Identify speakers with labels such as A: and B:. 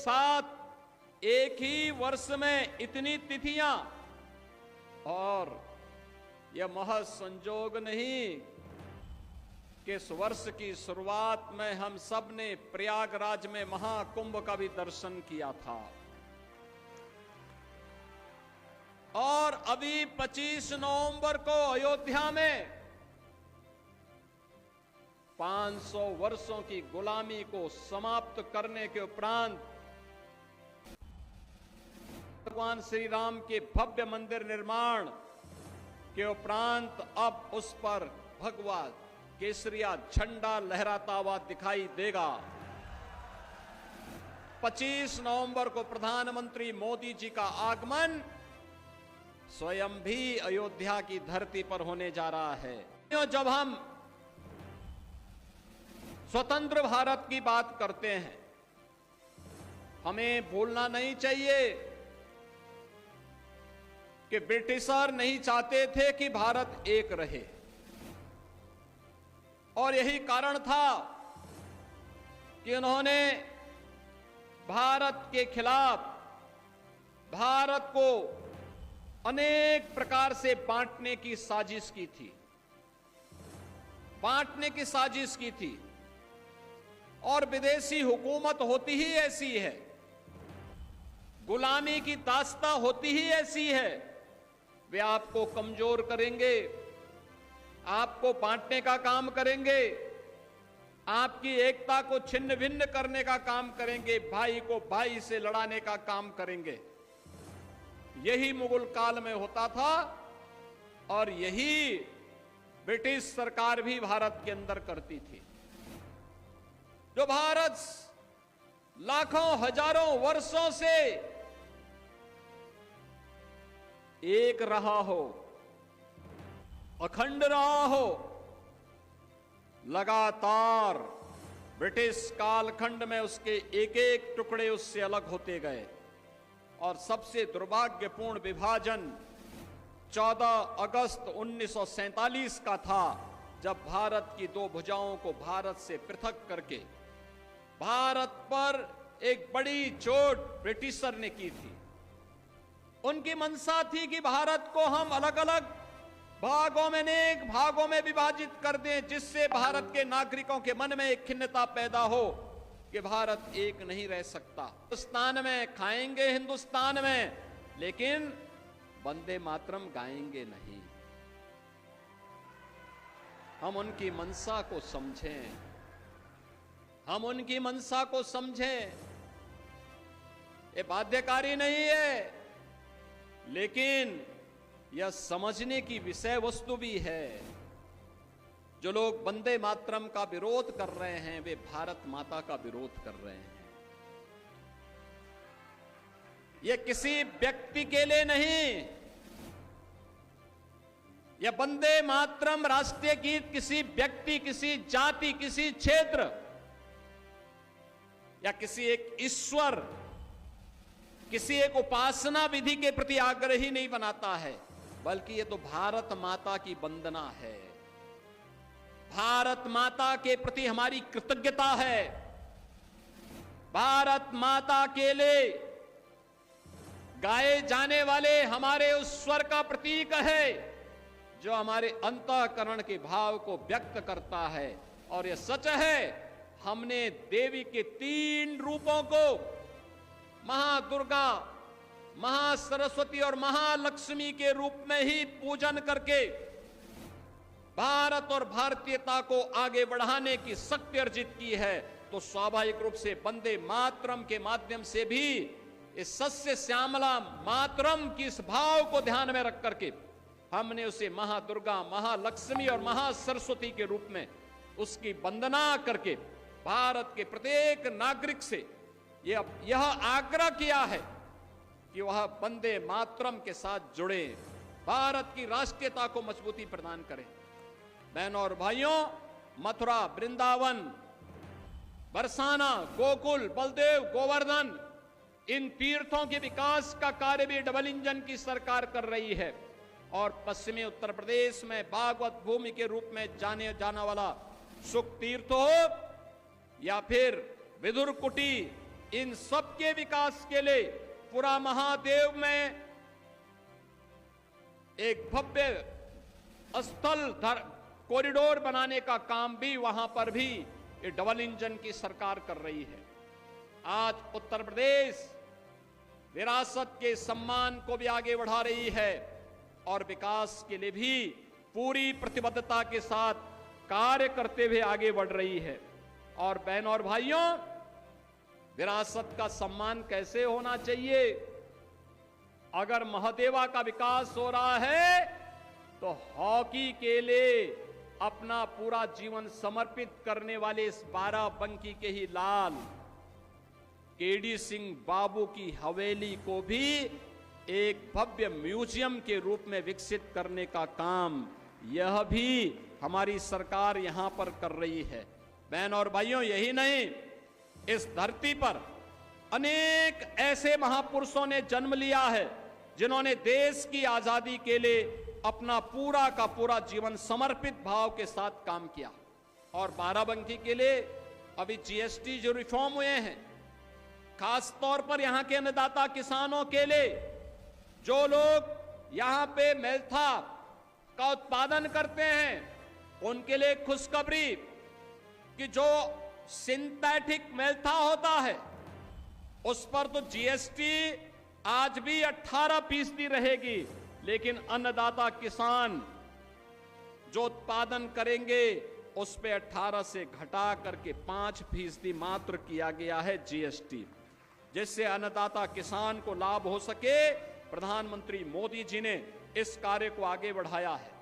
A: साथ एक ही वर्ष में इतनी तिथियां, और यह महज संजोग नहीं कि इस वर्ष की शुरुआत में हम सब ने प्रयागराज में महाकुंभ का भी दर्शन किया था, और अभी 25 नवंबर को अयोध्या में 500 वर्षों की गुलामी को समाप्त करने के उपरांत भगवान श्री राम के भव्य मंदिर निर्माण के उपरांत अब उस पर भगवा केसरिया झंडा लहराता हुआ दिखाई देगा। 25 नवंबर को प्रधानमंत्री मोदी जी का आगमन स्वयं भी अयोध्या की धरती पर होने जा रहा है। जब हम स्वतंत्र भारत की बात करते हैं, हमें भूलना नहीं चाहिए कि ब्रिटिशर नहीं चाहते थे कि भारत एक रहे, और यही कारण था कि उन्होंने भारत के खिलाफ भारत को अनेक प्रकार से बांटने की साजिश की थी, और विदेशी हुकूमत होती ही ऐसी है, गुलामी की दास्ता होती ही ऐसी है। वे आपको कमजोर करेंगे, आपको बांटने का काम करेंगे, आपकी एकता को छिन्न भिन्न करने का काम करेंगे, भाई को भाई से लड़ाने का काम करेंगे। यही मुगल काल में होता था, और यही ब्रिटिश सरकार भी भारत के अंदर करती थी। जो भारत लाखों हजारों वर्षों से एक रहा हो, अखंड रहा हो, लगातार ब्रिटिश कालखंड में उसके एक एक टुकड़े उससे अलग होते गए, और सबसे दुर्भाग्यपूर्ण विभाजन 14 अगस्त 1947 का था, जब भारत की दो भुजाओं को भारत से पृथक करके भारत पर एक बड़ी चोट ब्रिटिशर ने की थी। उनकी मंशा थी कि भारत को हम अलग अलग भागों में, अनेक भागों में विभाजित कर दें, जिससे भारत के नागरिकों के मन में एक खिन्नता पैदा हो कि भारत एक नहीं रह सकता। हिंदुस्तान में खाएंगे, हिंदुस्तान में, लेकिन वंदे मातरम गाएंगे नहीं। हम उनकी मंशा को समझें, हम उनकी मंशा को समझें। ये बाध्यकारी नहीं है, लेकिन यह समझने की विषय वस्तु भी है। जो लोग वंदे मातरम का विरोध कर रहे हैं, वे भारत माता का विरोध कर रहे हैं। यह किसी व्यक्ति के लिए नहीं, यह वंदे मातरम राष्ट्रीय गीत किसी व्यक्ति, किसी जाति, किसी क्षेत्र या किसी एक ईश्वर, किसी एक उपासना विधि के प्रति आग्रही नहीं बनाता है, बल्कि ये तो भारत माता की वंदना है। भारत माता के प्रति हमारी कृतज्ञता है। भारत माता के लिए गाए जाने वाले हमारे उस स्वर का प्रतीक है, जो हमारे अंतःकरण के भाव को व्यक्त करता है। और यह सच है, हमने देवी के 3 रूपों को, महादुर्गा, महासरस्वती और महालक्ष्मी के रूप में ही पूजन करके भारत और भारतीयता को आगे बढ़ाने की शक्ति अर्जित की है। तो स्वाभाविक रूप से वंदे मातरम के माध्यम से भी इस सस्य श्यामला मातरम की इस भाव को ध्यान में रख करके हमने उसे महादुर्गा, महालक्ष्मी और महासरस्वती के रूप में उसकी वंदना करके भारत के प्रत्येक नागरिक से यह आग्रह किया है कि वह वंदे मातरम के साथ जुड़े, भारत की राष्ट्रीयता को मजबूती प्रदान करें। बहनों और भाइयों, मथुरा, वृंदावन, बरसाना, गोकुल, बलदेव, गोवर्धन, इन तीर्थों के विकास का कार्य भी डबल इंजन की सरकार कर रही है। और पश्चिमी उत्तर प्रदेश में भागवत भूमि के रूप में जाने जाना वाला सुख तीर्थ हो या फिर विदुर कुटी, इन सबके विकास के लिए पूरा महादेव में एक भव्य स्थल कॉरिडोर बनाने का काम भी वहां पर भी ये डबल इंजन की सरकार कर रही है। आज उत्तर प्रदेश विरासत के सम्मान को भी आगे बढ़ा रही है और विकास के लिए भी पूरी प्रतिबद्धता के साथ कार्य करते हुए आगे बढ़ रही है। और बहनों और भाइयों, विरासत का सम्मान कैसे होना चाहिए? अगर महादेवा का विकास हो रहा है तो हॉकी के लिए अपना पूरा जीवन समर्पित करने वाले इस बाराबंकी के ही लाल केडी सिंह बाबू की हवेली को भी एक भव्य म्यूजियम के रूप में विकसित करने का काम यह भी हमारी सरकार यहां पर कर रही है। बहन और भाइयों, यही नहीं, इस धरती पर अनेक ऐसे महापुरुषों ने जन्म लिया है जिन्होंने देश की आजादी के लिए अपना पूरा का पूरा जीवन समर्पित भाव के साथ काम किया। और बाराबंकी के लिए अभी जीएसटी जो रिफॉर्म हुए हैं, खास तौर पर यहां के अन्नदाता किसानों के लिए, जो लोग यहां पे मेल्था का उत्पादन करते हैं, उनके लिए खुशखबरी कि जो सिंथेटिक मेल्था होता है उस पर तो जीएसटी आज भी 18% रहेगी, लेकिन अन्नदाता किसान जो उत्पादन करेंगे उस पे 18 से घटा करके 5% मात्र किया गया है जीएसटी, जिससे अन्नदाता किसान को लाभ हो सके। प्रधानमंत्री मोदी जी ने इस कार्य को आगे बढ़ाया है।